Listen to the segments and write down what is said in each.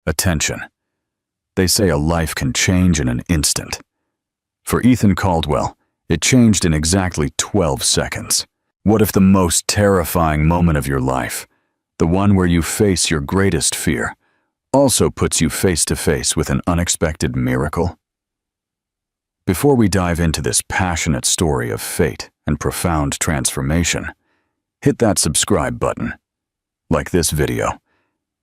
attention. They say a life can change in an instant. For Ethan Caldwell, it changed in exactly 12 seconds. What if the most terrifying moment of your life, the one where you face your greatest fear, also puts you face to face with an unexpected miracle? Before we dive into this passionate story of fate and profound transformation, hit that subscribe button, like this video,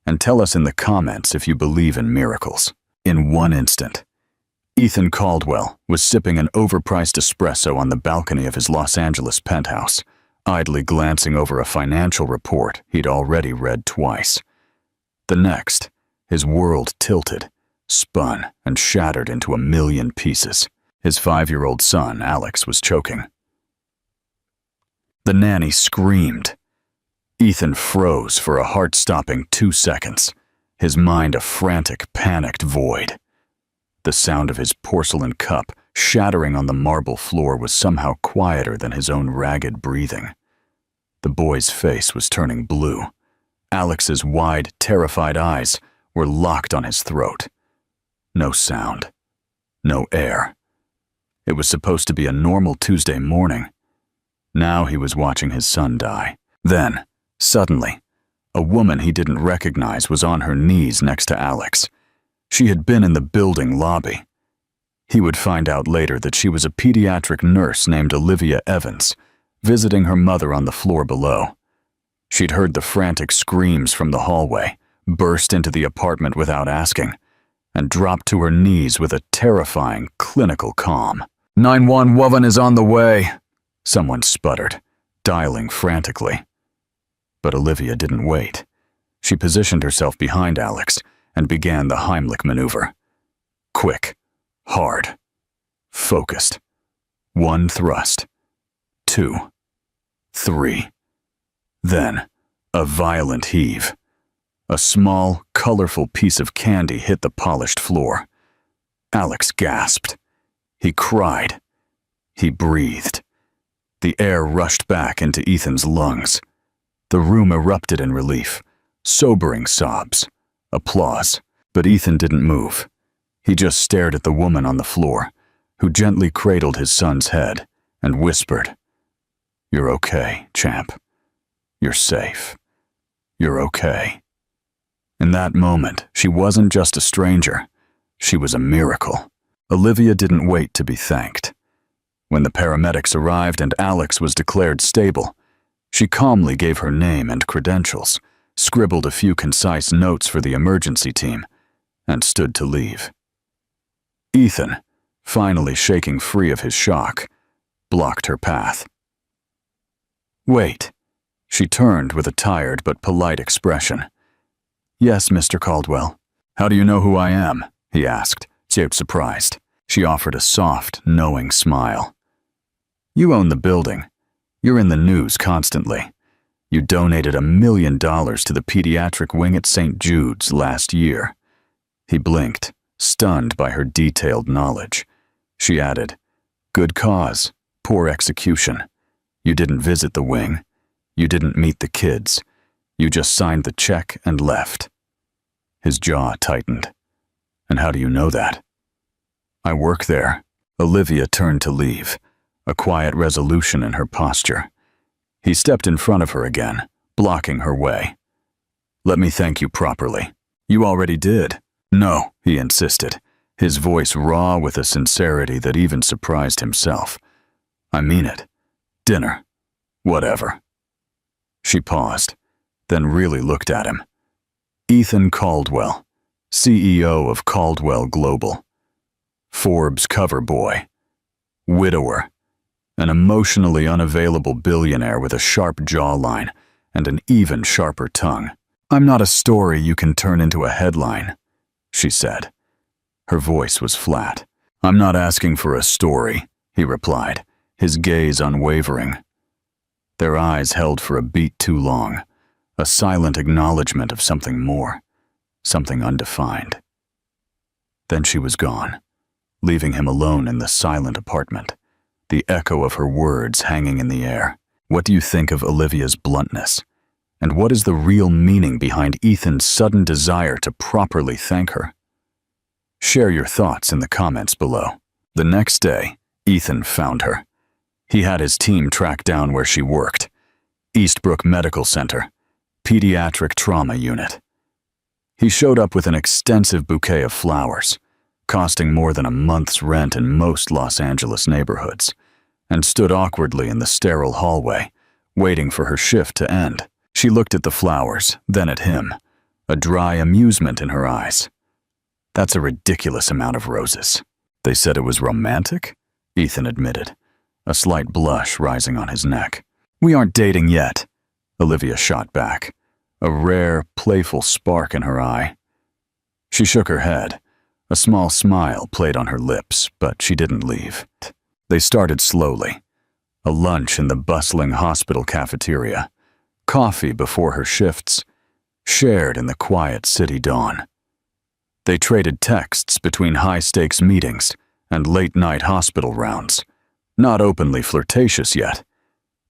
and tell us in the comments if you believe in miracles. In one instant, Ethan Caldwell was sipping an overpriced espresso on the balcony of his Los Angeles penthouse, idly glancing over a financial report he'd already read twice. The next, his world tilted, spun, and shattered into a million pieces. His 5-year-old son, Alex, was choking. The nanny screamed. Ethan froze for a heart-stopping 2 seconds, his mind a frantic, panicked void. The sound of his porcelain cup shattering on the marble floor was somehow quieter than his own ragged breathing. The boy's face was turning blue. Alex's wide, terrified eyes were locked on his throat. No sound. No air. It was supposed to be a normal Tuesday morning. Now he was watching his son die. Then, suddenly, a woman he didn't recognize was on her knees next to Alex. She had been in the building lobby. He would find out later that she was a pediatric nurse named Olivia Evans, visiting her mother on the floor below. She'd heard the frantic screams from the hallway, burst into the apartment without asking, and dropped to her knees with a terrifying, clinical calm. 911 is on the way, someone sputtered, dialing frantically. But Olivia didn't wait. She positioned herself behind Alex and began the Heimlich maneuver. Quick, hard, focused. 1 thrust, 2, 3. Then, a violent heave. A small, colorful piece of candy hit the polished floor. Alex gasped. He cried. He breathed. The air rushed back into Ethan's lungs. The room erupted in relief, sobering sobs, applause. But Ethan didn't move. He just stared at the woman on the floor, who gently cradled his son's head and whispered, "You're okay, champ. You're safe. You're okay." In that moment, she wasn't just a stranger. She was a miracle. Olivia didn't wait to be thanked. When the paramedics arrived and Alex was declared stable, she calmly gave her name and credentials, scribbled a few concise notes for the emergency team, and stood to leave. Ethan, finally shaking free of his shock, blocked her path. "Wait." She turned with a tired but polite expression. "Yes, Mr. Caldwell." "How do you know who I am?" he asked, surprised. She offered a soft, knowing smile. "You own the building. You're in the news constantly. You donated $1 million to the pediatric wing at St. Jude's last year." He blinked, stunned by her detailed knowledge. She added, "Good cause, poor execution. You didn't visit the wing. You didn't meet the kids. You just signed the check and left." His jaw tightened. "And how do you know that?" "I work there." Olivia turned to leave, a quiet resolution in her posture. He stepped in front of her again, blocking her way. "Let me thank you properly." "You already did." "No," he insisted, his voice raw with a sincerity that even surprised himself. "I mean it. Dinner. Whatever." She paused, then really looked at him. Ethan Caldwell, CEO of Caldwell Global. Forbes cover boy. Widower. An emotionally unavailable billionaire with a sharp jawline and an even sharper tongue. "I'm not a story you can turn into a headline," she said. Her voice was flat. "I'm not asking for a story," he replied, his gaze unwavering. Their eyes held for a beat too long, a silent acknowledgement of something more, something undefined. Then she was gone, leaving him alone in the silent apartment, the echo of her words hanging in the air. What do you think of Olivia's bluntness? And what is the real meaning behind Ethan's sudden desire to properly thank her? Share your thoughts in the comments below. The next day, Ethan found her. He had his team track down where she worked. Eastbrook Medical Center, Pediatric Trauma Unit. He showed up with an extensive bouquet of flowers, costing more than a month's rent in most Los Angeles neighborhoods, and stood awkwardly in the sterile hallway, waiting for her shift to end. She looked at the flowers, then at him, a dry amusement in her eyes. That's a ridiculous amount of roses. They said it was romantic? Ethan admitted, a slight blush rising on his neck. We aren't dating yet, Olivia shot back, a rare, playful spark in her eye. She shook her head. A small smile played on her lips, but she didn't leave. They started slowly. A lunch in the bustling hospital cafeteria, coffee before her shifts, shared in the quiet city dawn. They traded texts between high-stakes meetings and late-night hospital rounds, not openly flirtatious yet,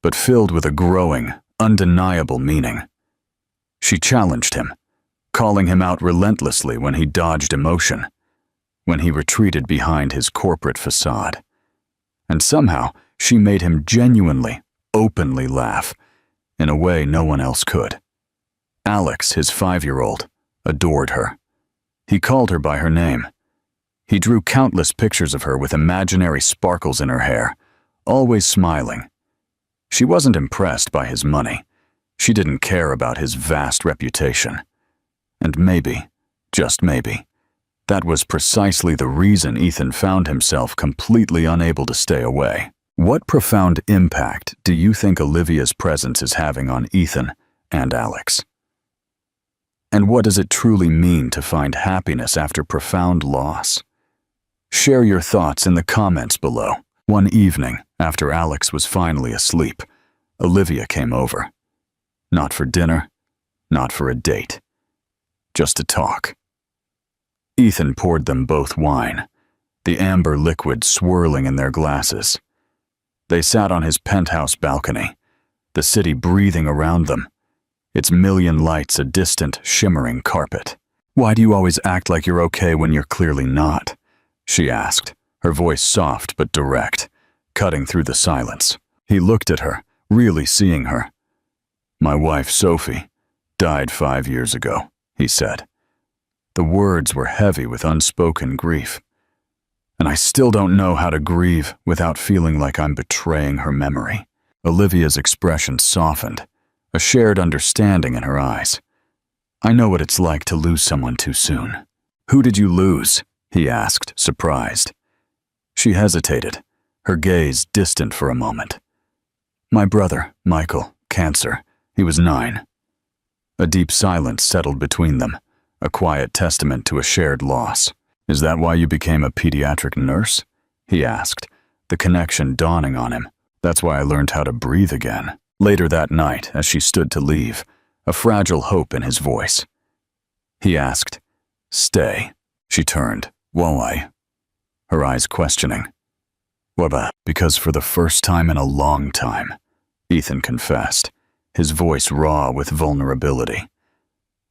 but filled with a growing, undeniable meaning. She challenged him, calling him out relentlessly when he dodged emotion, when he retreated behind his corporate facade. And somehow, she made him genuinely, openly laugh, in a way no one else could. Alex, his 5-year-old, adored her. He called her by her name. He drew countless pictures of her with imaginary sparkles in her hair, always smiling. She wasn't impressed by his money. She didn't care about his vast reputation. And maybe, just maybe, that was precisely the reason Ethan found himself completely unable to stay away. What profound impact do you think Olivia's presence is having on Ethan and Alex? And what does it truly mean to find happiness after profound loss? Share your thoughts in the comments below. One evening, after Alex was finally asleep, Olivia came over. Not for dinner, not for a date. Just to talk. Ethan poured them both wine, the amber liquid swirling in their glasses. They sat on his penthouse balcony, the city breathing around them, its million lights a distant, shimmering carpet. Why do you always act like you're okay when you're clearly not? She asked, her voice soft but direct, cutting through the silence. He looked at her, really seeing her. My wife, Sophie, died 5 years ago, he said. The words were heavy with unspoken grief. And I still don't know how to grieve without feeling like I'm betraying her memory. Olivia's expression softened, a shared understanding in her eyes. I know what it's like to lose someone too soon. Who did you lose? He asked, surprised. She hesitated, her gaze distant for a moment. My brother, Michael, cancer. He was 9. A deep silence settled between them, a quiet testament to a shared loss. Is that why you became a pediatric nurse? He asked, the connection dawning on him. That's why I learned how to breathe again. Later that night, as she stood to leave, a fragile hope in his voice. He asked, Stay. She turned. Why? Her eyes questioning. Because for the first time in a long time, Ethan confessed, his voice raw with vulnerability.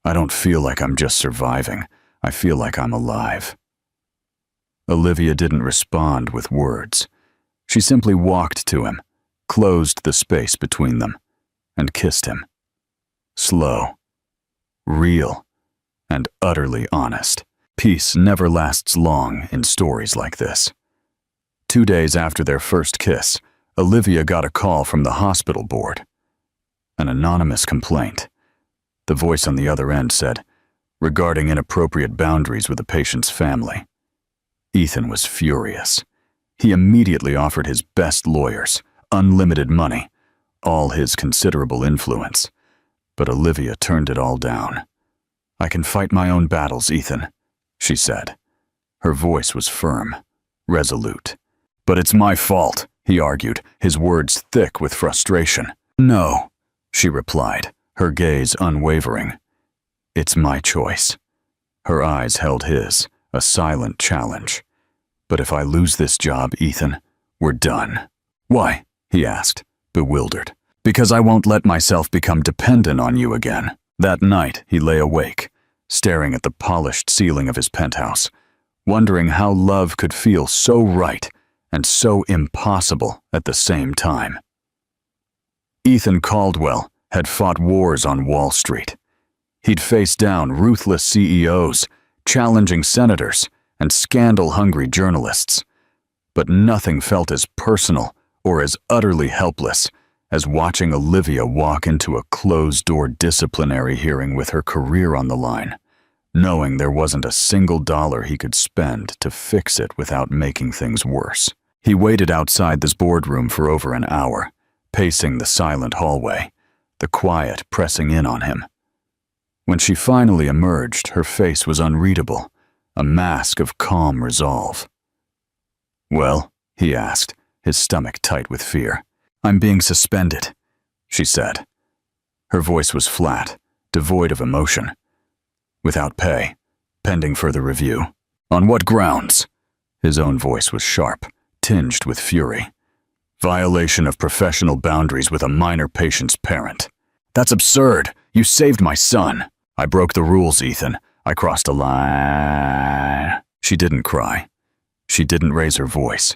I don't feel like I'm just surviving. I feel like I'm alive. Olivia didn't respond with words. She simply walked to him, closed the space between them, and kissed him. Slow, real, and utterly honest. Peace never lasts long in stories like this. 2 days after their first kiss, Olivia got a call from the hospital board. An anonymous complaint. The voice on the other end said, regarding inappropriate boundaries with the patient's family. Ethan was furious. He immediately offered his best lawyers, unlimited money, all his considerable influence. But Olivia turned it all down. I can fight my own battles, Ethan, she said. Her voice was firm, resolute. But it's my fault, he argued, his words thick with frustration. No, she replied, her gaze unwavering. It's my choice. Her eyes held his, a silent challenge. But if I lose this job, Ethan, we're done. Why? He asked, bewildered. Because I won't let myself become dependent on you again. That night, he lay awake, staring at the polished ceiling of his penthouse, wondering how love could feel so right and so impossible at the same time. Ethan Caldwell had fought wars on Wall Street. He'd faced down ruthless CEOs, challenging senators, and scandal-hungry journalists. But nothing felt as personal or as utterly helpless as watching Olivia walk into a closed-door disciplinary hearing with her career on the line, knowing there wasn't a single dollar he could spend to fix it without making things worse. He waited outside this boardroom for over an hour, pacing the silent hallway, the quiet pressing in on him. When she finally emerged, her face was unreadable, a mask of calm resolve. "Well?" he asked, his stomach tight with fear. "I'm being suspended," she said. Her voice was flat, devoid of emotion. "Without pay, pending further review." "On what grounds?" His own voice was sharp, tinged with fury. "Violation of professional boundaries with a minor patient's parent." "That's absurd. You saved my son." "I broke the rules, Ethan. I crossed a line." She didn't cry. She didn't raise her voice.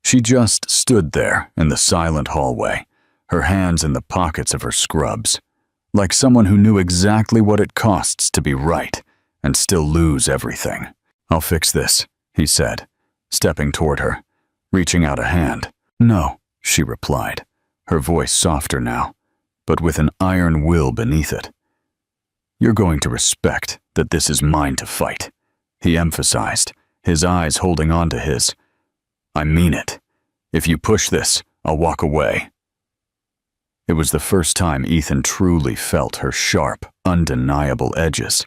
She just stood there in the silent hallway, her hands in the pockets of her scrubs, like someone who knew exactly what it costs to be right and still lose everything. "I'll fix this," he said, stepping toward her, reaching out a hand. "No," she replied, her voice softer now, but with an iron will beneath it. "You're going to respect that this is mine to fight," he emphasized, his eyes holding on to his. "I mean it. If you push this, I'll walk away." It was the first time Ethan truly felt her sharp, undeniable edges,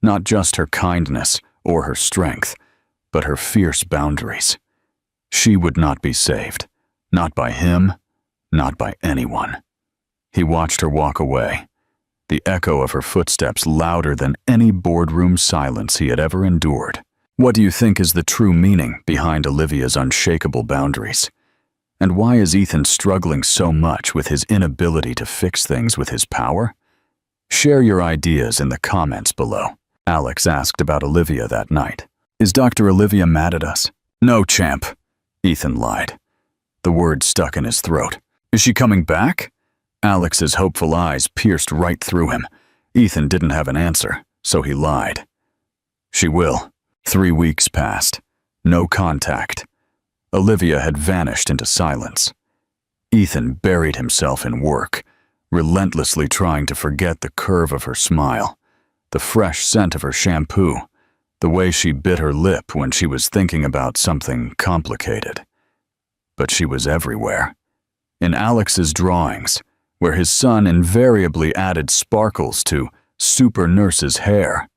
not just her kindness or her strength, but her fierce boundaries. She would not be saved, not by him, not by anyone. He watched her walk away, the echo of her footsteps louder than any boardroom silence he had ever endured. What do you think is the true meaning behind Olivia's unshakable boundaries? And why is Ethan struggling so much with his inability to fix things with his power? Share your ideas in the comments below. Alex asked about Olivia that night. "Is Dr. Olivia mad at us?" "No, champ," Ethan lied. The word stuck in his throat. "Is she coming back?" Alex's hopeful eyes pierced right through him. Ethan didn't have an answer, so he lied. "She will." 3 weeks passed. No contact. Olivia had vanished into silence. Ethan buried himself in work, relentlessly trying to forget the curve of her smile, the fresh scent of her shampoo, the way she bit her lip when she was thinking about something complicated. But she was everywhere. In Alex's drawings, where his son invariably added sparkles to super nurse's hair.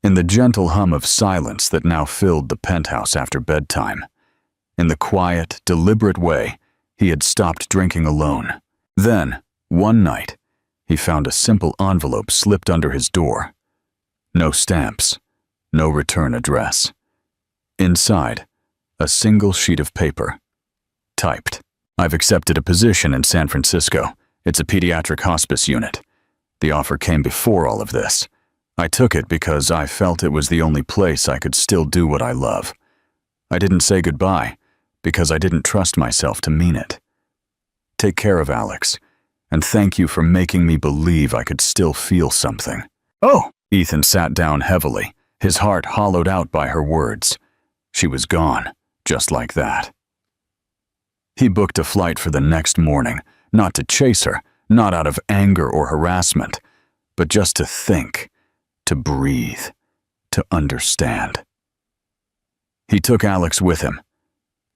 In the gentle hum of silence that now filled the penthouse after bedtime. In the quiet, deliberate way he had stopped drinking alone. Then, one night, he found a simple envelope slipped under his door. No stamps, no return address. Inside, a single sheet of paper. Typed, "I've accepted a position in San Francisco. It's a pediatric hospice unit. The offer came before all of this. I took it because I felt it was the only place I could still do what I love. I didn't say goodbye because I didn't trust myself to mean it. Take care of Alex, and thank you for making me believe I could still feel something." "Oh!" Ethan sat down heavily, his heart hollowed out by her words. She was gone, just like that. He booked a flight for the next morning, not to chase her, not out of anger or harassment, but just to think, to breathe, to understand. He took Alex with him.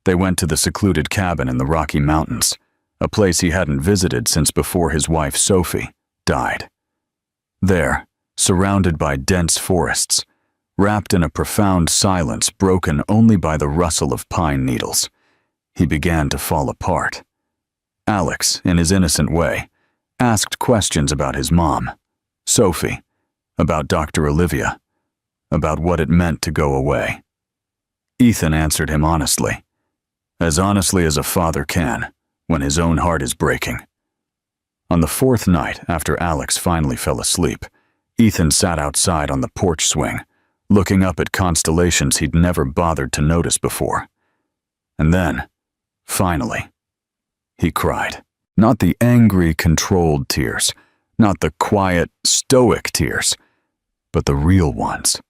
They went to the secluded cabin in the Rocky Mountains, a place he hadn't visited since before his wife Sophie died. There, surrounded by dense forests, wrapped in a profound silence broken only by the rustle of pine needles, he began to fall apart. Alex, in his innocent way, asked questions about his mom, Sophie, about Dr. Olivia, about what it meant to go away. Ethan answered him honestly as a father can when his own heart is breaking. On the fourth night, after Alex finally fell asleep, Ethan sat outside on the porch swing, looking up at constellations he'd never bothered to notice before. And then, finally, he cried. Not the angry, controlled tears, not the quiet, stoic tears, but the real ones.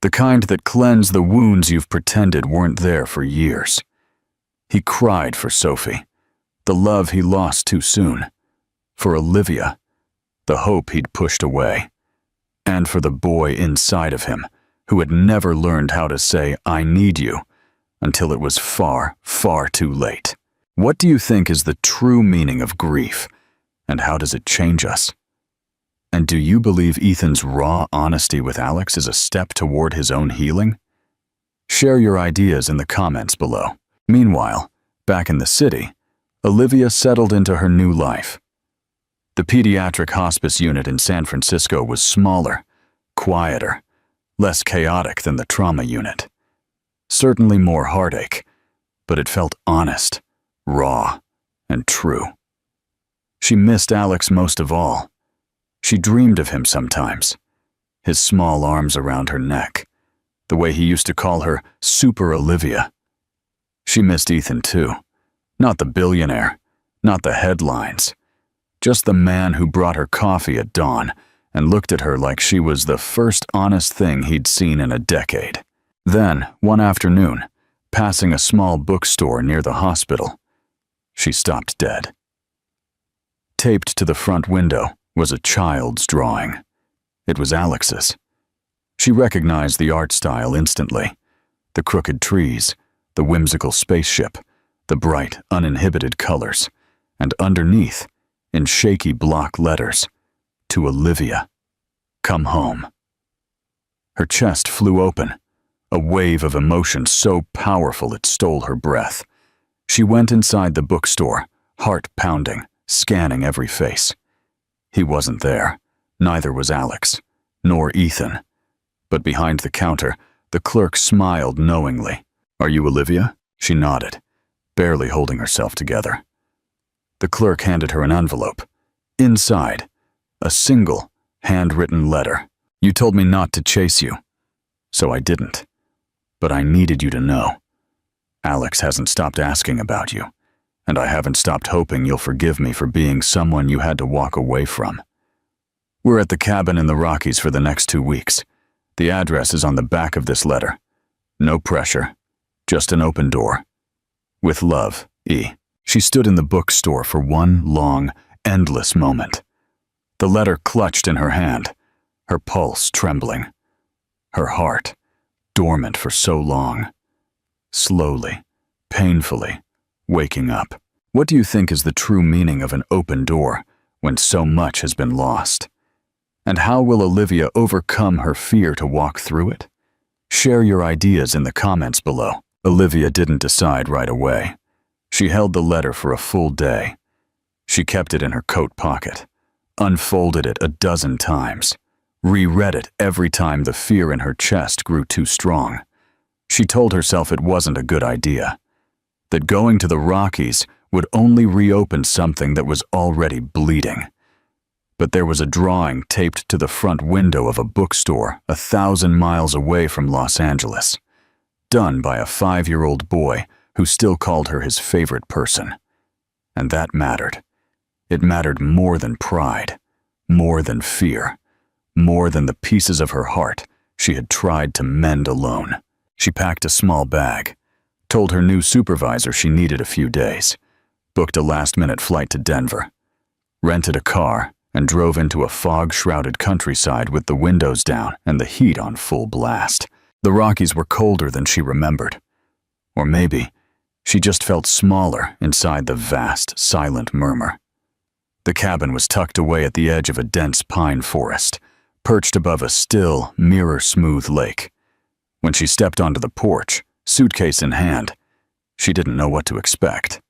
The kind that cleanse the wounds you've pretended weren't there for years. He cried for Sophie, the love he lost too soon, for Olivia, the hope he'd pushed away, and for the boy inside of him who had never learned how to say, "I need you," until it was far, far too late. What do you think is the true meaning of grief, and how does it change us? And do you believe Ethan's raw honesty with Alex is a step toward his own healing? Share your ideas in the comments below. Meanwhile, back in the city, Olivia settled into her new life. The pediatric hospice unit in San Francisco was smaller, quieter, less chaotic than the trauma unit. Certainly more heartache, but it felt honest, raw, and true. She missed Alex most of all. She dreamed of him sometimes, his small arms around her neck, the way he used to call her Super Olivia. She missed Ethan too. Not the billionaire, not the headlines, just the man who brought her coffee at dawn and looked at her like she was the first honest thing he'd seen in a decade. Then, one afternoon, passing a small bookstore near the hospital, she stopped dead. Taped to the front window was a child's drawing. It was Alex's. She recognized the art style instantly. The crooked trees, the whimsical spaceship, the bright, uninhibited colors, and underneath, in shaky block letters, to Olivia, "Come home." Her chest flew open, a wave of emotion so powerful it stole her breath. She went inside the bookstore, heart pounding, scanning every face. He wasn't there, neither was Alex, nor Ethan. But behind the counter, the clerk smiled knowingly. "Are you Olivia?" She nodded, barely holding herself together. The clerk handed her an envelope. Inside, a single, handwritten letter. "You told me not to chase you, so I didn't. But I needed you to know. Alex hasn't stopped asking about you, and I haven't stopped hoping you'll forgive me for being someone you had to walk away from. We're at the cabin in the Rockies for the next 2 weeks. The address is on the back of this letter. No pressure, just an open door. With love, E." She stood in the bookstore for one long, endless moment. The letter clutched in her hand, her pulse trembling. Her heart, dormant for so long, slowly, painfully, waking up. What do you think is the true meaning of an open door when so much has been lost? And how will Olivia overcome her fear to walk through it? Share your ideas in the comments below. Olivia didn't decide right away. She held the letter for a full day. She kept it in her coat pocket, unfolded it a dozen times, reread it every time the fear in her chest grew too strong. She told herself it wasn't a good idea, that going to the Rockies would only reopen something that was already bleeding. But there was a drawing taped to the front window of a bookstore 1,000 miles away from Los Angeles, done by a 5-year-old boy who still called her his favorite person. And that mattered. It mattered more than pride, more than fear, more than the pieces of her heart she had tried to mend alone. She packed a small bag, told her new supervisor she needed a few days, booked a last-minute flight to Denver, rented a car, and drove into a fog-shrouded countryside with the windows down and the heat on full blast. The Rockies were colder than she remembered. Or maybe she just felt smaller inside the vast, silent murmur. The cabin was tucked away at the edge of a dense pine forest, perched above a still, mirror-smooth lake. When she stepped onto the porch, suitcase in hand, she didn't know what to expect.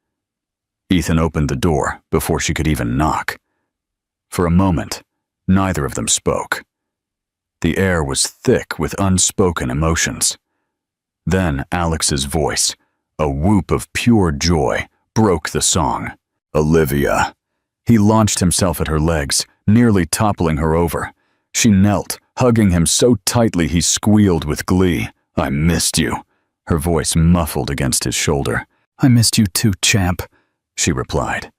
Ethan opened the door before she could even knock. For a moment, neither of them spoke. The air was thick with unspoken emotions. Then Alex's voice, a whoop of pure joy, broke the song. "Olivia, He launched himself at her legs, nearly toppling her over. She knelt, hugging him so tightly he squealed with glee. "I missed you," her voice muffled against his shoulder. "I missed you too, champ," she replied,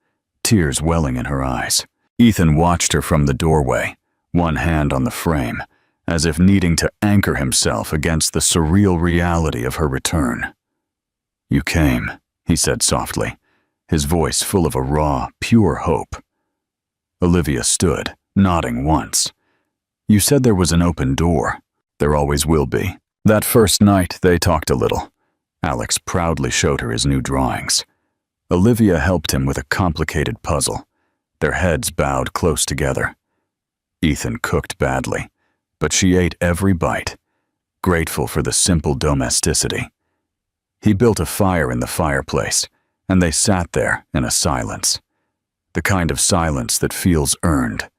tears welling in her eyes. Ethan watched her from the doorway, one hand on the frame, as if needing to anchor himself against the surreal reality of her return. "You came," he said softly, his voice full of a raw, pure hope. Olivia stood, nodding once. "You said there was an open door. There always will be." That first night, they talked a little. Alex proudly showed her his new drawings. Olivia helped him with a complicated puzzle, their heads bowed close together. Ethan cooked badly, but she ate every bite, grateful for the simple domesticity. He built a fire in the fireplace, and they sat there in a silence. The kind of silence that feels earned,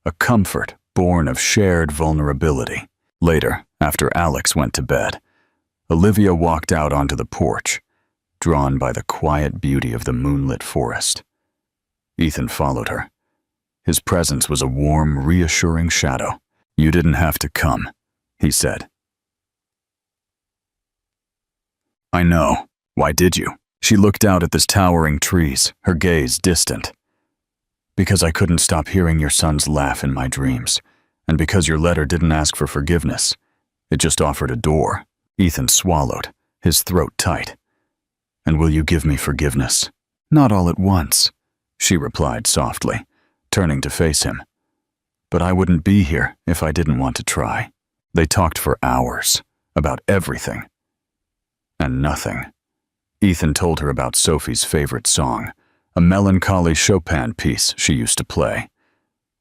a comfort born of shared vulnerability. Later, after Alex went to bed, Olivia walked out onto the porch, drawn by the quiet beauty of the moonlit forest. Ethan followed her. His presence was a warm, reassuring shadow. "You didn't have to come," he said. "I know. Why did you?" She looked out at the towering trees, her gaze distant. "Because I couldn't stop hearing your son's laugh in my dreams, and because your letter didn't ask for forgiveness. It just offered a door." Ethan swallowed, his throat tight. "And will you give me forgiveness?" "Not all at once," she replied softly, turning to face him. "But I wouldn't be here if I didn't want to try." They talked for hours, about everything. And nothing. Ethan told her about Sophie's favorite song, a melancholy Chopin piece she used to play.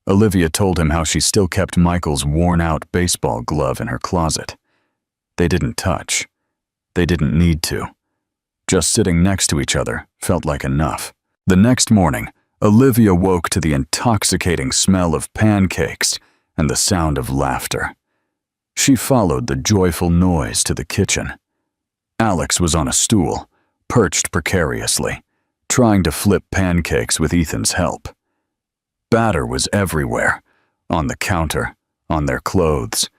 Olivia told him how she still kept Michael's worn-out baseball glove in her closet. They didn't touch. They didn't need to. Just sitting next to each other felt like enough. The next morning, Olivia woke to the intoxicating smell of pancakes and the sound of laughter. She followed the joyful noise to the kitchen. Alex was on a stool, perched precariously, trying to flip pancakes with Ethan's help. Batter was everywhere, on the counter, on their clothes,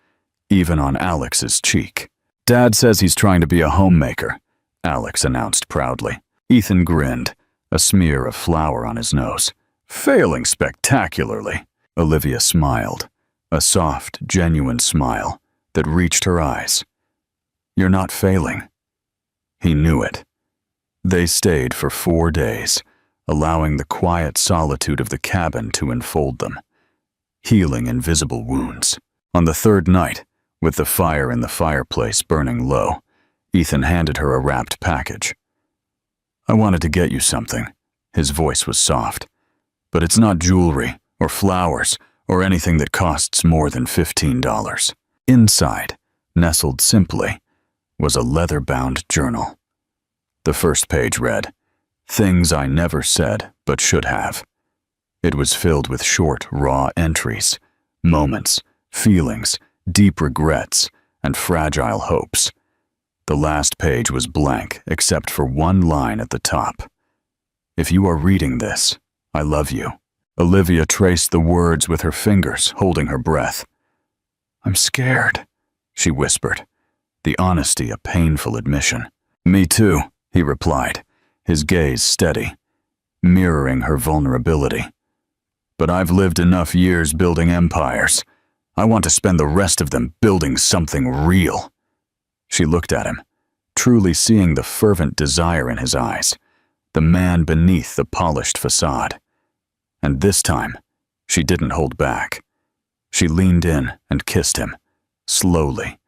even on Alex's cheek. "Dad says he's trying to be a homemaker," Alex announced proudly. Ethan grinned, a smear of flour on his nose. "Failing spectacularly." Olivia smiled, a soft, genuine smile that reached her eyes. "You're not failing." He knew it. They stayed for 4 days, allowing the quiet solitude of the cabin to enfold them, healing invisible wounds. On the third night, with the fire in the fireplace burning low, Ethan handed her a wrapped package. "I wanted to get you something." His voice was soft. "But it's not jewelry or flowers or anything that costs more than $15. Inside, nestled simply, was a leather-bound journal. The first page read, "Things I never said but should have." It was filled with short, raw entries, moments, feelings, deep regrets, and fragile hopes. The last page was blank except for one line at the top. "If you are reading this, I love you." Olivia traced the words with her fingers, holding her breath. "I'm scared," she whispered, the honesty a painful admission. "Me too," he replied, his gaze steady, mirroring her vulnerability. "But I've lived enough years building empires. I want to spend the rest of them building something real." She looked at him, truly seeing the fervent desire in his eyes, the man beneath the polished facade. And this time, she didn't hold back. She leaned in and kissed him, slowly,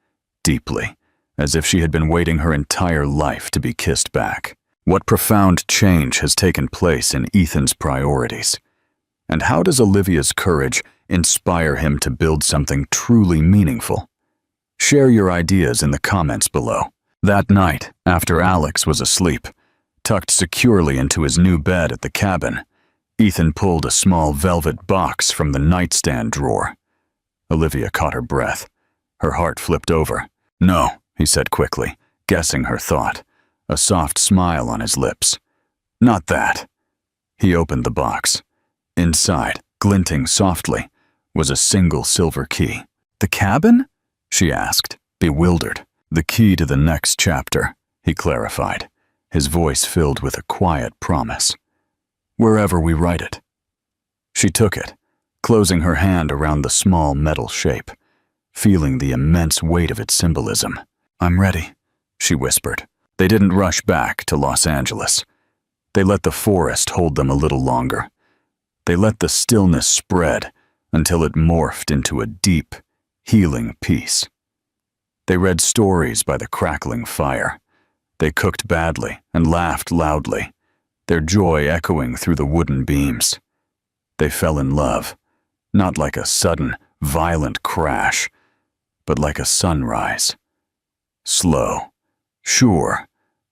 deeply, as if she had been waiting her entire life to be kissed back. What profound change has taken place in Ethan's priorities? And how does Olivia's courage inspire him to build something truly meaningful? Share your ideas in the comments below. That night, after Alex was asleep, tucked securely into his new bed at the cabin, Ethan pulled a small velvet box from the nightstand drawer. Olivia caught her breath. Her heart flipped over. "No," he said quickly, guessing her thought, a soft smile on his lips. "Not that." He opened the box. Inside, glinting softly, was a single silver key. "The cabin?" she asked, bewildered. "The key to the next chapter," he clarified, his voice filled with a quiet promise. "Wherever we write it." She took it, closing her hand around the small metal shape, feeling the immense weight of its symbolism. "I'm ready," she whispered. They didn't rush back to Los Angeles. They let the forest hold them a little longer. They let the stillness spread until it morphed into a deep, healing peace. They read stories by the crackling fire. They cooked badly and laughed loudly, their joy echoing through the wooden beams. They fell in love, not like a sudden, violent crash, but like a sunrise. Slow, sure,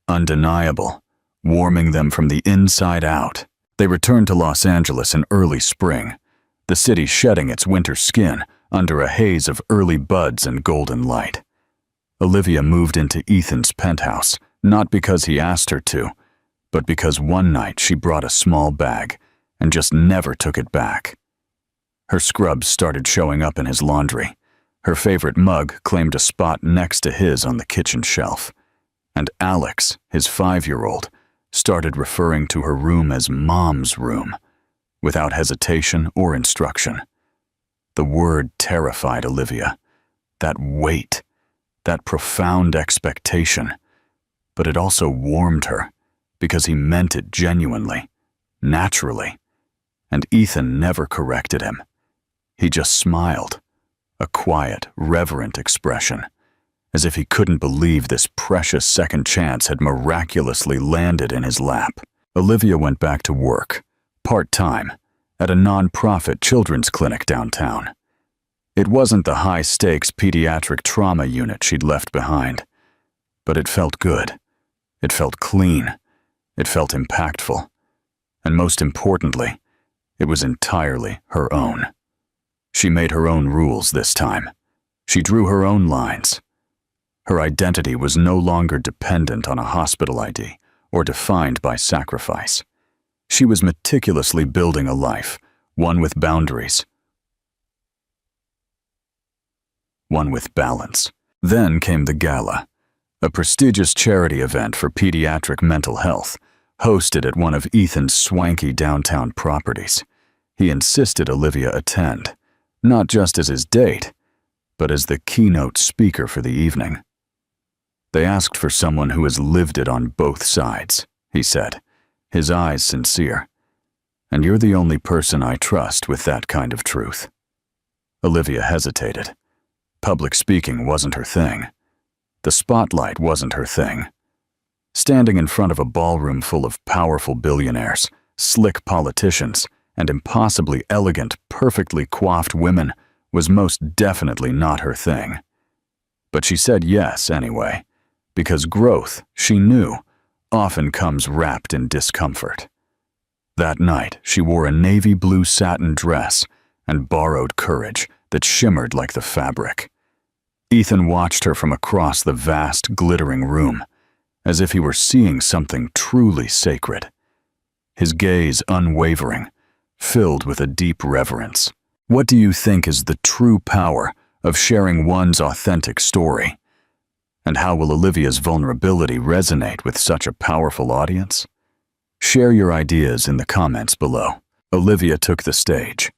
undeniable, warming them from the inside out. They returned to Los Angeles in early spring, the city shedding its winter skin under a haze of early buds and golden light. Olivia moved into Ethan's penthouse, not because he asked her to, but because one night she brought a small bag and just never took it back. Her scrubs started showing up in his laundry. Her favorite mug claimed a spot next to his on the kitchen shelf. And Alex, his 5-year-old, started referring to her room as Mom's room, without hesitation or instruction. The word terrified Olivia. That weight, that profound expectation. But it also warmed her, because he meant it genuinely, naturally. And Ethan never corrected him. He just smiled, a quiet, reverent expression, as if he couldn't believe this precious second chance had miraculously landed in his lap. Olivia went back to work, part-time, at a non-profit children's clinic downtown. It wasn't the high-stakes pediatric trauma unit she'd left behind, but it felt good. It felt clean. It felt impactful. And most importantly, it was entirely her own. She made her own rules this time. She drew her own lines. Her identity was no longer dependent on a hospital ID or defined by sacrifice. She was meticulously building a life, one with boundaries, one with balance. Then came the gala, a prestigious charity event for pediatric mental health, hosted at one of Ethan's swanky downtown properties. He insisted Olivia attend, not just as his date, but as the keynote speaker for the evening. "They asked for someone who has lived it on both sides," he said, his eyes sincere. "And you're the only person I trust with that kind of truth." Olivia hesitated. Public speaking wasn't her thing. The spotlight wasn't her thing. Standing in front of a ballroom full of powerful billionaires, slick politicians, and impossibly elegant, perfectly coiffed women was most definitely not her thing. But she said yes anyway, because growth, she knew, often comes wrapped in discomfort. That night, she wore a navy blue satin dress and borrowed courage that shimmered like the fabric. Ethan watched her from across the vast, glittering room, as if he were seeing something truly sacred. His gaze unwavering, filled with a deep reverence. What do you think is the true power of sharing one's authentic story? And how will Olivia's vulnerability resonate with such a powerful audience? Share your ideas in the comments below. Olivia took the stage.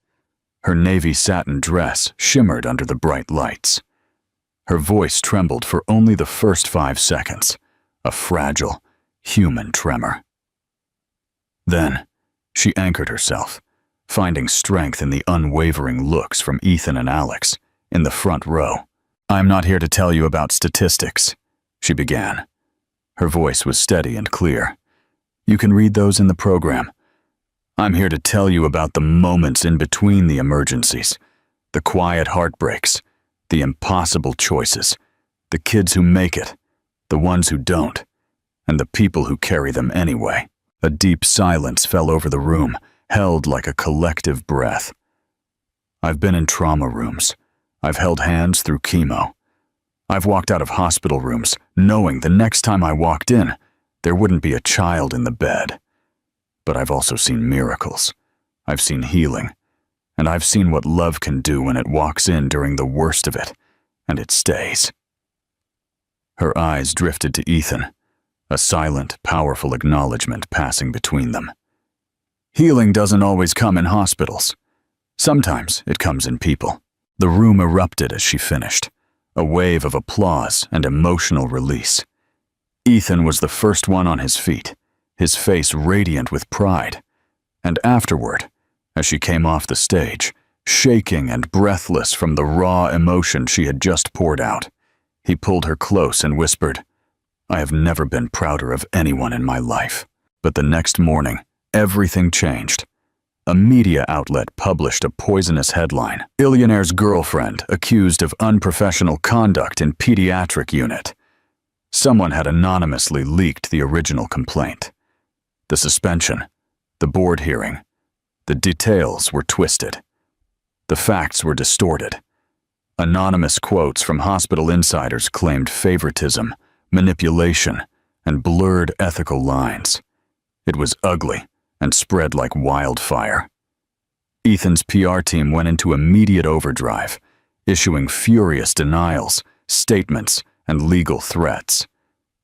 Her navy satin dress shimmered under the bright lights. Her voice trembled for only the first 5 seconds, a fragile, human tremor. Then, she anchored herself, finding strength in the unwavering looks from Ethan and Alex in the front row. "I'm not here to tell you about statistics," she began. Her voice was steady and clear. "You can read those in the program. I'm here to tell you about the moments in between the emergencies, the quiet heartbreaks, the impossible choices, the kids who make it, the ones who don't, and the people who carry them anyway." A deep silence fell over the room, held like a collective breath. "I've been in trauma rooms. I've held hands through chemo. I've walked out of hospital rooms knowing the next time I walked in, there wouldn't be a child in the bed. But I've also seen miracles. I've seen healing, and I've seen what love can do when it walks in during the worst of it, and it stays. Her eyes drifted to Ethan, a silent, powerful acknowledgement passing between them. Healing doesn't always come in hospitals. Sometimes it comes in people. The room erupted as she finished, a wave of applause and emotional release. Ethan was the first one on his feet, his face radiant with pride. And afterward, as she came off the stage, shaking and breathless from the raw emotion she had just poured out, he pulled her close and whispered, "I have never been prouder of anyone in my life." But the next morning, everything changed. A media outlet published a poisonous headline, "Illionaire's girlfriend accused of unprofessional conduct in pediatric unit." Someone had anonymously leaked the original complaint. The suspension, the board hearing, the details were twisted. The facts were distorted. Anonymous quotes from hospital insiders claimed favoritism, manipulation, and blurred ethical lines. It was ugly and spread like wildfire. Ethan's PR team went into immediate overdrive, issuing furious denials, statements, and legal threats.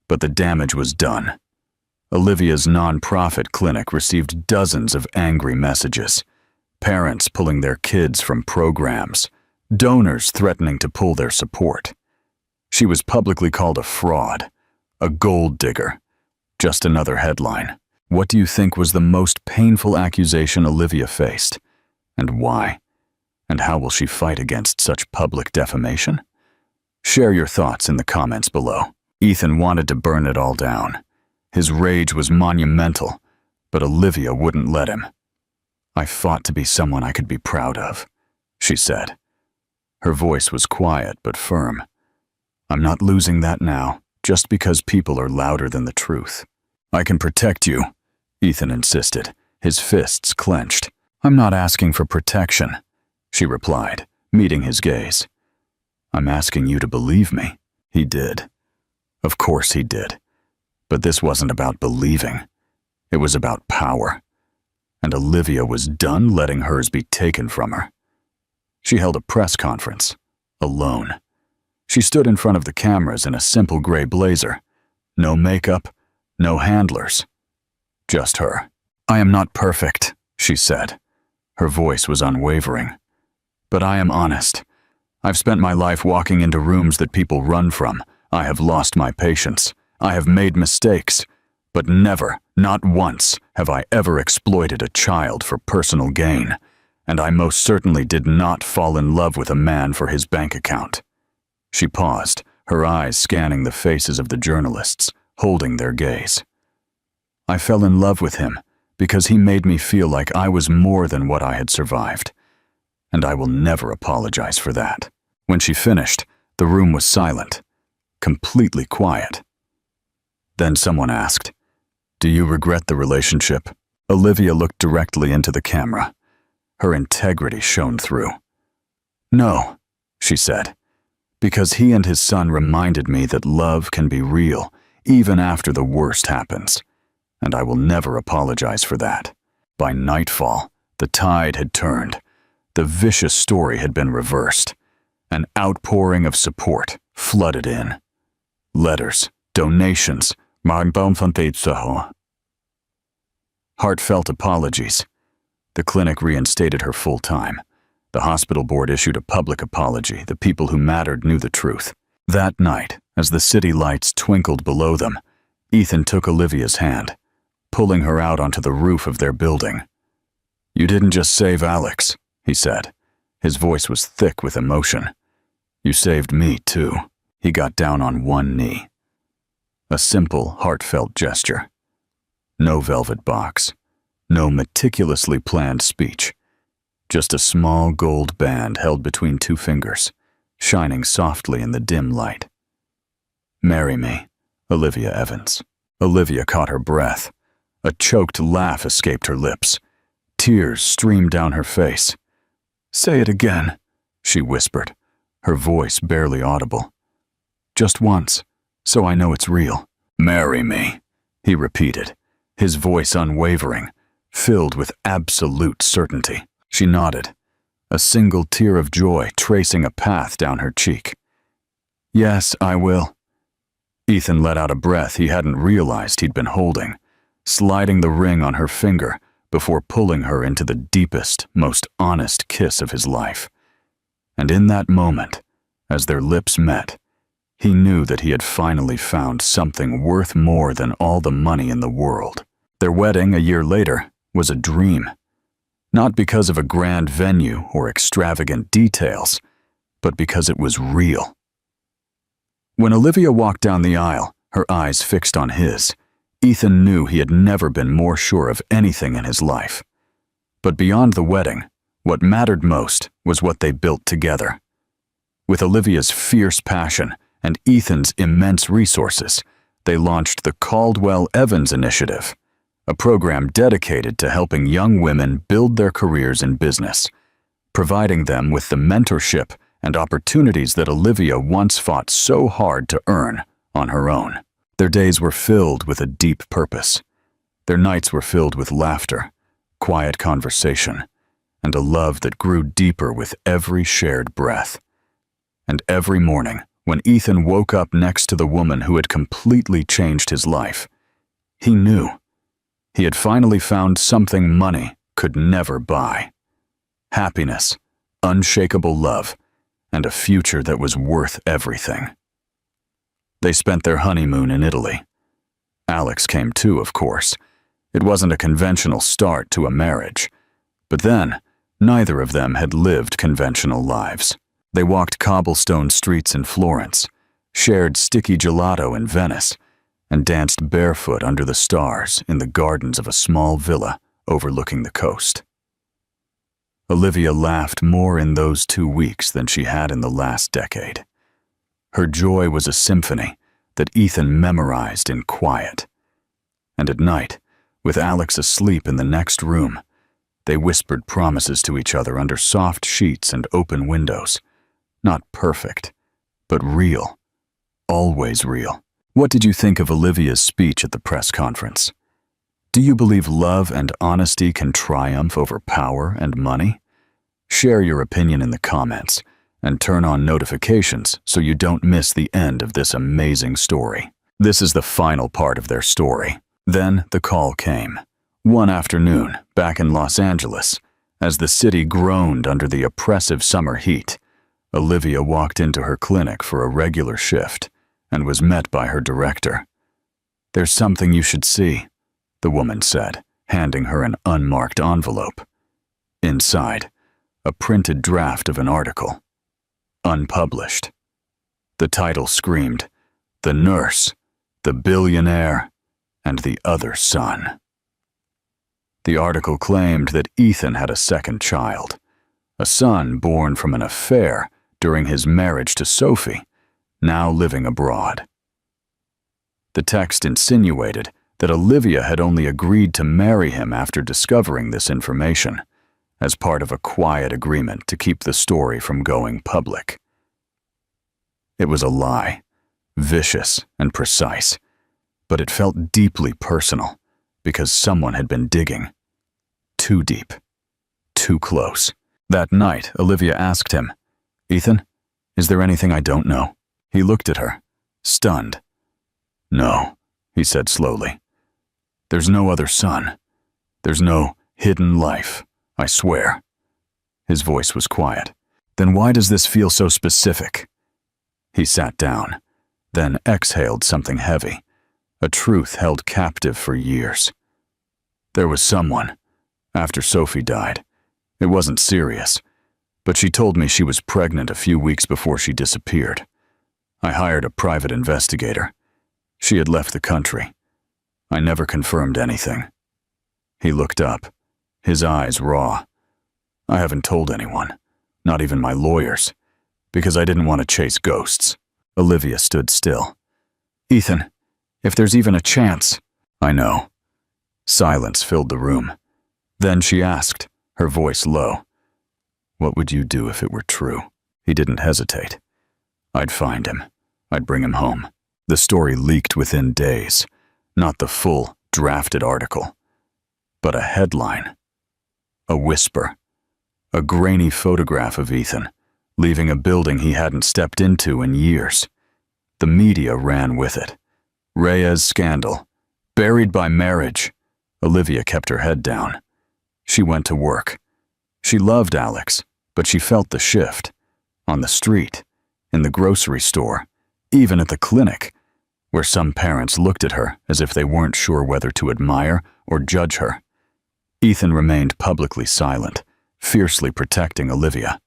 But the damage was done. Olivia's nonprofit clinic received dozens of angry messages, parents pulling their kids from programs, donors threatening to pull their support. She was publicly called a fraud, a gold digger. Just another headline. What do you think was the most painful accusation Olivia faced? And why? And how will she fight against such public defamation? Share your thoughts in the comments below. Ethan wanted to burn it all down. His rage was monumental, but Olivia wouldn't let him. "I fought to be someone I could be proud of," she said. Her voice was quiet but firm. "I'm not losing that now, just because people are louder than the truth." "I can protect you," Ethan insisted, his fists clenched. "I'm not asking for protection," she replied, meeting his gaze. "I'm asking you to believe me." He did. Of course he did. But this wasn't about believing. It was about power. And Olivia was done letting hers be taken from her. She held a press conference, alone. She stood in front of the cameras in a simple gray blazer. No makeup, no handlers. Just her. "I am not perfect," she said. Her voice was unwavering. "But I am honest. I've spent my life walking into rooms that people run from. I have lost my patience. I have made mistakes. But never, not once, have I ever exploited a child for personal gain. And I most certainly did not fall in love with a man for his bank account." She paused, her eyes scanning the faces of the journalists, holding their gaze. "I fell in love with him because he made me feel like I was more than what I had survived. And I will never apologize for that." When she finished, the room was silent, completely quiet. Then someone asked, "Do you regret the relationship?" Olivia looked directly into the camera. Her integrity shone through. "No," she said, "because he and his son reminded me that love can be real, even after the worst happens. And I will never apologize for that." By nightfall, the tide had turned. The vicious story had been reversed. An outpouring of support flooded in. Letters, donations, heartfelt apologies. The clinic reinstated her full-time. The hospital board issued a public apology. The people who mattered knew the truth. That night, as the city lights twinkled below them, Ethan took Olivia's hand, pulling her out onto the roof of their building. "You didn't just save Alex," he said. His voice was thick with emotion. "You saved me, too." He got down on one knee. A simple, heartfelt gesture. No velvet box. No meticulously planned speech. Just a small gold band held between two fingers, shining softly in the dim light. "Marry me, Olivia Evans." Olivia caught her breath. A choked laugh escaped her lips. Tears streamed down her face. "Say it again," she whispered, her voice barely audible. "Just once, so I know it's real." "Marry me," he repeated, his voice unwavering, filled with absolute certainty. She nodded, a single tear of joy tracing a path down her cheek. "Yes, I will." Ethan let out a breath he hadn't realized he'd been holding, sliding the ring on her finger before pulling her into the deepest, most honest kiss of his life. And in that moment, as their lips met, he knew that he had finally found something worth more than all the money in the world. Their wedding a year later was a dream, not because of a grand venue or extravagant details, but because it was real. When Olivia walked down the aisle, her eyes fixed on his, Ethan knew he had never been more sure of anything in his life. But beyond the wedding, what mattered most was what they built together. With Olivia's fierce passion and Ethan's immense resources, they launched the Caldwell-Evans Initiative, a program dedicated to helping young women build their careers in business, providing them with the mentorship and opportunities that Olivia once fought so hard to earn on her own. Their days were filled with a deep purpose. Their nights were filled with laughter, quiet conversation, and a love that grew deeper with every shared breath. And every morning, when Ethan woke up next to the woman who had completely changed his life, he knew he had finally found something money could never buy: happiness, unshakable love, and a future that was worth everything. They spent their honeymoon in Italy. Alex came too, of course. It wasn't a conventional start to a marriage. But then, neither of them had lived conventional lives. They walked cobblestone streets in Florence, shared sticky gelato in Venice, and danced barefoot under the stars in the gardens of a small villa overlooking the coast. Olivia laughed more in those 2 weeks than she had in the last decade. Her joy was a symphony that Ethan memorized in quiet. And at night, with Alex asleep in the next room, they whispered promises to each other under soft sheets and open windows. Not perfect, but real. Always real. What did you think of Olivia's speech at the press conference? Do you believe love and honesty can triumph over power and money? Share your opinion in the comments and turn on notifications so you don't miss the end of this amazing story. This is the final part of their story. Then the call came. One afternoon, back in Los Angeles, as the city groaned under the oppressive summer heat, Olivia walked into her clinic for a regular shift and was met by her director. "There's something you should see," the woman said, handing her an unmarked envelope. Inside, a printed draft of an article. Unpublished. The title screamed, "The Nurse, the Billionaire, and the Other Son." The article claimed that Ethan had a second child, a son born from an affair during his marriage to Sophie, now living abroad. The text insinuated that Olivia had only agreed to marry him after discovering this information, as part of a quiet agreement to keep the story from going public. It was a lie, vicious and precise, but it felt deeply personal because someone had been digging. Too deep, too close. That night, Olivia asked him, "Ethan, is there anything I don't know?" He looked at her, stunned. "No," he said slowly. "There's no other son. There's no hidden life, I swear." His voice was quiet. "Then why does this feel so specific?" He sat down, then exhaled something heavy, a truth held captive for years. "There was someone, after Sophie died. It wasn't serious, but she told me she was pregnant a few weeks before she disappeared. I hired a private investigator. She had left the country. I never confirmed anything." He looked up, his eyes raw. "I haven't told anyone, not even my lawyers, because I didn't want to chase ghosts." Olivia stood still. "Ethan, if there's even a chance." "I know." Silence filled the room. Then she asked, her voice low, "What would you do if it were true?" He didn't hesitate. "I'd find him. I'd bring him home." The story leaked within days, not the full, drafted article. but a headline. A whisper. A grainy photograph of Ethan, leaving a building he hadn't stepped into in years. The media ran with it. Reyes scandal. Buried by marriage. Olivia kept her head down. She went to work. She loved Alex, but she felt the shift. On the street, in the grocery store, even at the clinic, where some parents looked at her as if they weren't sure whether to admire or judge her. Ethan remained publicly silent, fiercely protecting Olivia.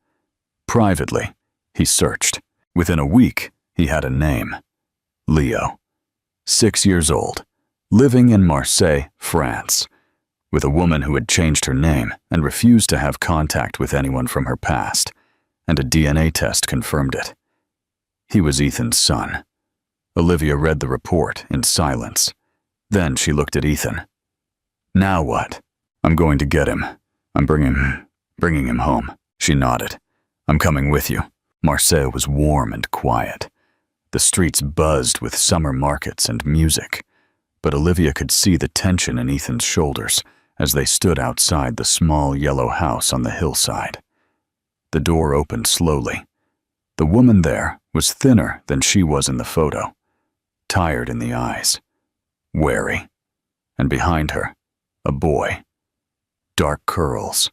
Privately, he searched. Within a week, he had a name. Leo. 6 years old, living in Marseille, France, with a woman who had changed her name and refused to have contact with anyone from her past, and a DNA test confirmed it. He was Ethan's son. Olivia read the report in silence. Then she looked at Ethan. Now what? I'm going to get him. I'm bringing him home. She nodded. I'm coming with you. Marseille was warm and quiet. The streets buzzed with summer markets and music, but Olivia could see the tension in Ethan's shoulders as they stood outside the small yellow house on the hillside. The door opened slowly. The woman there was thinner than she was in the photo, tired in the eyes, wary, and behind her, a boy. Dark curls,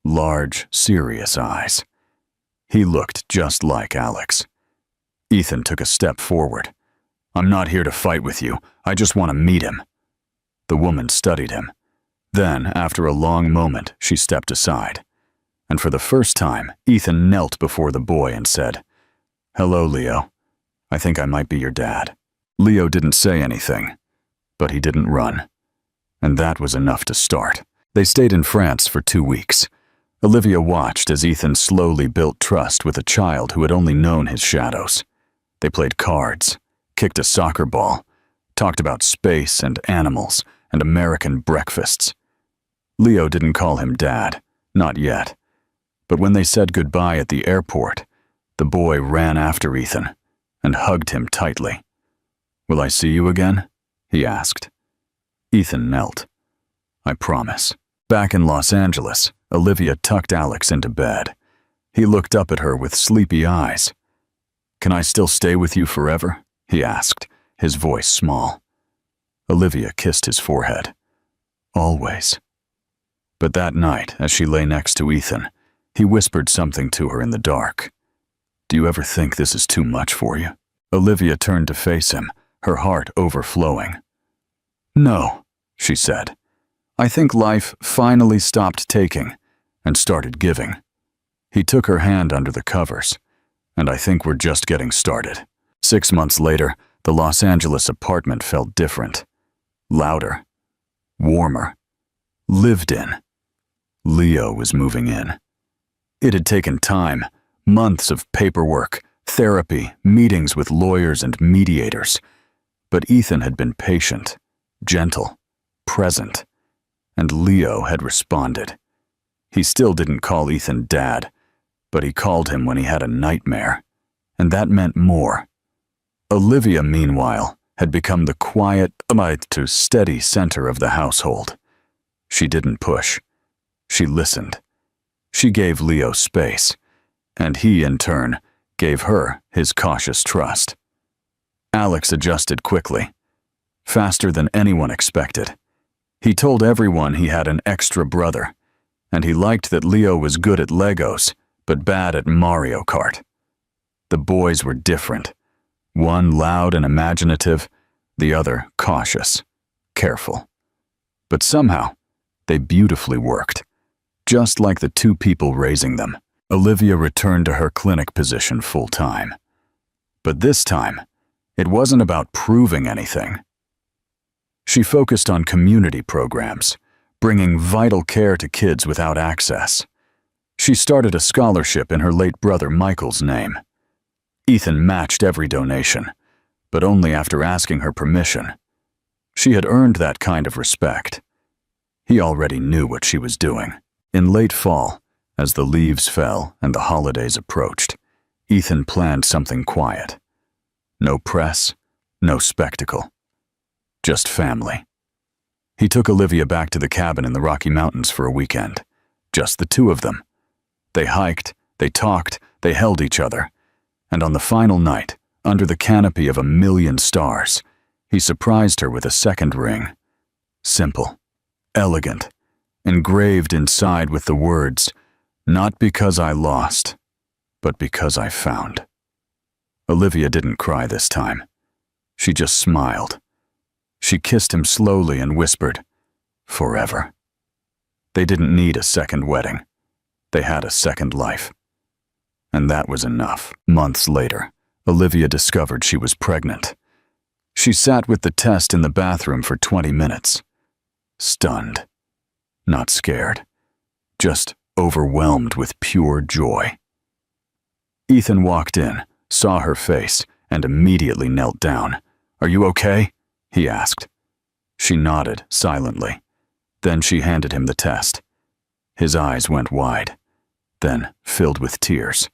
large, serious eyes. He looked just like Alex. Ethan took a step forward. I'm not here to fight with you. I just want to meet him. The woman studied him. Then, after a long moment, she stepped aside. And for the first time, Ethan knelt before the boy and said, Hello, Leo. I think I might be your dad. Leo didn't say anything, but he didn't run. And that was enough to start. They stayed in France for 2 weeks. Olivia watched as Ethan slowly built trust with a child who had only known his shadows. They played cards, kicked a soccer ball, talked about space and animals and American breakfasts. Leo didn't call him Dad, not yet. But when they said goodbye at the airport, the boy ran after Ethan and hugged him tightly. Will I see you again? He asked. Ethan knelt. I promise. Back in Los Angeles, Olivia tucked Alex into bed. He looked up at her with sleepy eyes. Can I still stay with you forever? He asked, his voice small. Olivia kissed his forehead. Always. But that night, as she lay next to Ethan, he whispered something to her in the dark. Do you ever think this is too much for you? Olivia turned to face him, her heart overflowing. No, she said. I think life finally stopped taking and started giving. He took her hand under the covers, and I think we're just getting started. 6 months later, the Los Angeles apartment felt different. Louder. Warmer. Lived in. Leo was moving in. It had taken time, months of paperwork, therapy, meetings with lawyers and mediators. But Ethan had been patient, gentle, present, and Leo had responded. He still didn't call Ethan Dad, but he called him when he had a nightmare, and that meant more. Olivia, meanwhile, had become the quiet, to steady center of the household. She didn't push. She listened. She gave Leo space, and he, in turn, gave her his cautious trust. Alex adjusted quickly, faster than anyone expected. He told everyone he had an extra brother, and he liked that Leo was good at Legos, but bad at Mario Kart. The boys were different. One loud and imaginative, the other cautious, careful. But somehow, they beautifully worked, just like the two people raising them. Olivia returned to her clinic position full-time. But this time, it wasn't about proving anything. She focused on community programs, bringing vital care to kids without access. She started a scholarship in her late brother Michael's name. Ethan matched every donation, but only after asking her permission. She had earned that kind of respect. He already knew what she was doing. In late fall, as the leaves fell and the holidays approached, Ethan planned something quiet. No press, no spectacle. Just family. He took Olivia back to the cabin in the Rocky Mountains for a weekend. Just the two of them. They hiked, they talked, they held each other. And on the final night, under the canopy of 1,000,000 stars, he surprised her with a second ring. Simple, elegant, engraved inside with the words, "Not because I lost, but because I found." Olivia didn't cry this time. She just smiled. She kissed him slowly and whispered, "Forever." They didn't need a second wedding. They had a second life. And that was enough. Months later, Olivia discovered she was pregnant. She sat with the test in the bathroom for 20 minutes. Stunned. Not scared. Just overwhelmed with pure joy. Ethan walked in, saw her face, and immediately knelt down. "Are you okay?" he asked. She nodded silently. Then she handed him the test. His eyes went wide, then filled with tears.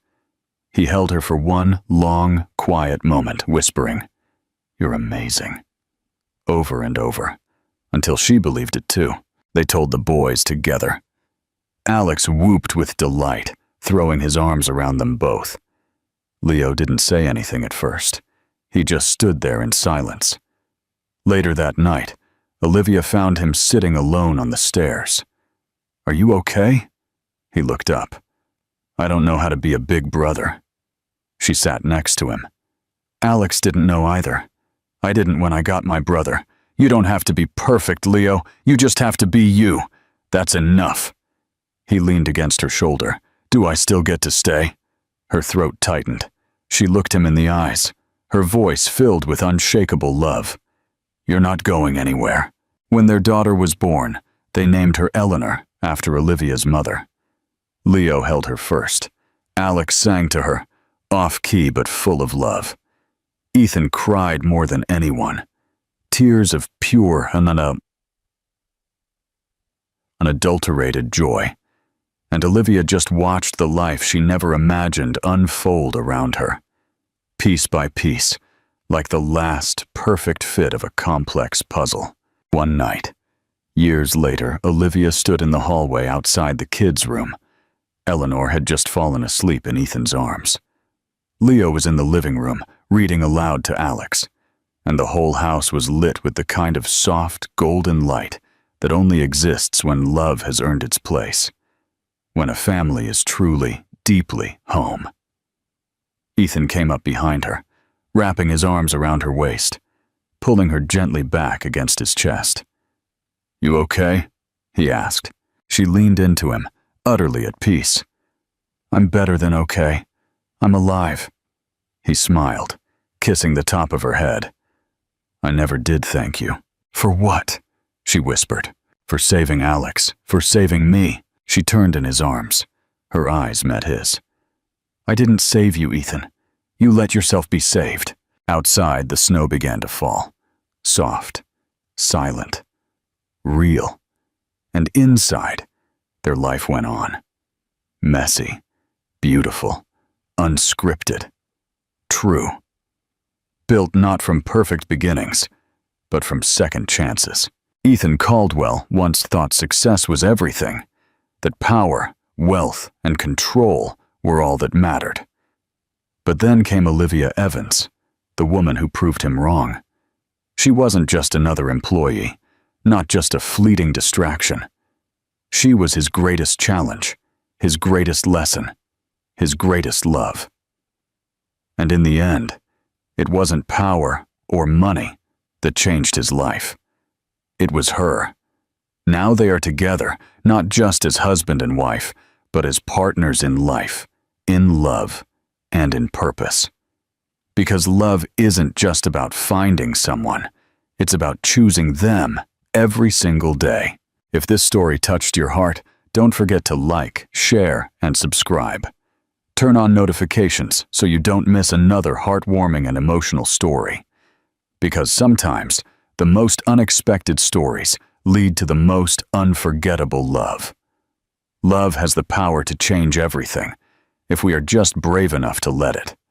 He held her for one long, quiet moment, whispering, "You're amazing," over and over, until she believed it too. They told the boys together. Alex whooped with delight, throwing his arms around them both. Leo didn't say anything at first. He just stood there in silence. Later that night, Olivia found him sitting alone on the stairs. "Are you okay?" He looked up. "I don't know how to be a big brother." She sat next to him. "Alex didn't know either. I didn't when I got my brother. You don't have to be perfect, Leo. You just have to be you. That's enough." He leaned against her shoulder. "Do I still get to stay?" Her throat tightened. She looked him in the eyes, her voice filled with unshakable love. "You're not going anywhere." When their daughter was born, they named her Eleanor, after Olivia's mother. Leo held her first. Alex sang to her, off-key but full of love. Ethan cried more than anyone. Tears of pure, unadulterated joy. And Olivia just watched the life she never imagined unfold around her. Piece by piece, like the last perfect fit of a complex puzzle. One night, years later, Olivia stood in the hallway outside the kids' room. Eleanor had just fallen asleep in Ethan's arms. Leo was in the living room, reading aloud to Alex, and the whole house was lit with the kind of soft, golden light that only exists when love has earned its place, when a family is truly, deeply home. Ethan came up behind her, wrapping his arms around her waist, pulling her gently back against his chest. "You okay?" he asked. She leaned into him, utterly at peace. "I'm better than okay. I'm alive." He smiled, kissing the top of her head. "I never did thank you." "For what?" she whispered. "For saving Alex, for saving me." She turned in his arms. Her eyes met his. "I didn't save you, Ethan. You let yourself be saved." Outside, the snow began to fall. Soft, silent, real. And inside, their life went on. Messy, beautiful, unscripted, true. Built not from perfect beginnings, but from second chances. Ethan Caldwell once thought success was everything, that power, wealth, and control were all that mattered. But then came Olivia Evans, the woman who proved him wrong. She wasn't just another employee, not just a fleeting distraction. She was his greatest challenge, his greatest lesson, his greatest love. And in the end, it wasn't power or money that changed his life. It was her. Now they are together, not just as husband and wife, but as partners in life, in love, and in purpose. Because love isn't just about finding someone, it's about choosing them every single day. If this story touched your heart, don't forget to like, share, and subscribe. Turn on notifications so you don't miss another heartwarming and emotional story. Because sometimes, the most unexpected stories lead to the most unforgettable love. Love has the power to change everything, if we are just brave enough to let it.